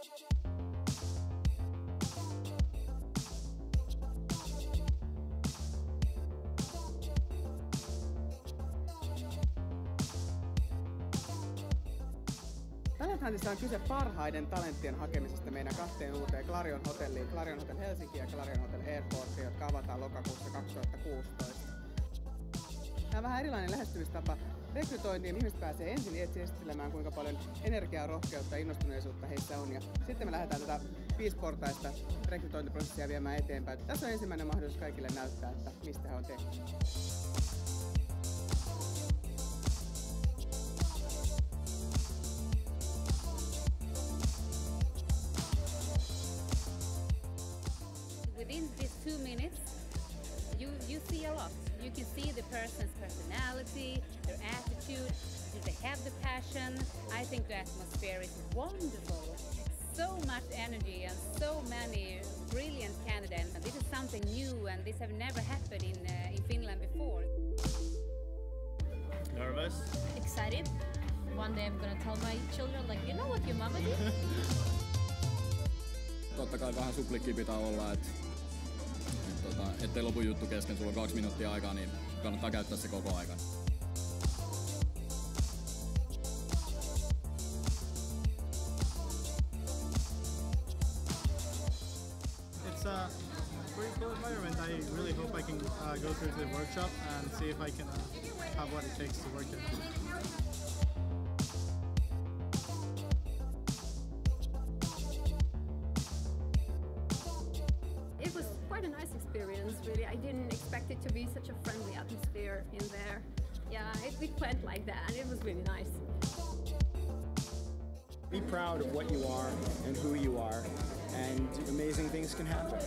Talenthuntissa on kyse parhaiden talenttien hakemisesta meidän kahteen uuteen Clarion Hotelliin, Clarion Hotel Helsinki ja Clarion Hotel Airport, jotka avataan lokakuussa 2016. Tämä on vähän erilainen lähestymistapa rekrytointiin. Ihmiset pääsee ensin esittelemään, kuinka paljon energiaa, rohkeutta ja innostuneisuutta heissä on. Ja sitten me lähdetään tätä 5-portaista rekrytointiprosessia viemään eteenpäin. Tässä on ensimmäinen mahdollisuus kaikille näyttää, että mistä he on tehty. Within these 2 minutes, you see a lot. You can see the person's personality, their attitude, if they have the passion. I think the atmosphere is wonderful. So much energy and so many brilliant candidates. And this is something new and this have never happened in Finland before. Nervous? Excited. One day I'm gonna tell my children, like, you know what your mama did? Totta kai vähän suplikki pitää olla, ettei lopu juttu kesken. Sulla on 2 minuuttia aikaa, niin kannattaa käyttää se koko ajan. It's a pretty cool environment. I really hope I can go through the workshop and see if I can have what it takes to work here. It was quite a nice experience, really. I didn't expect it to be such a friendly atmosphere in there. Yeah, it went like that, and it was really nice. Be proud of what you are and who you are, and amazing things can happen.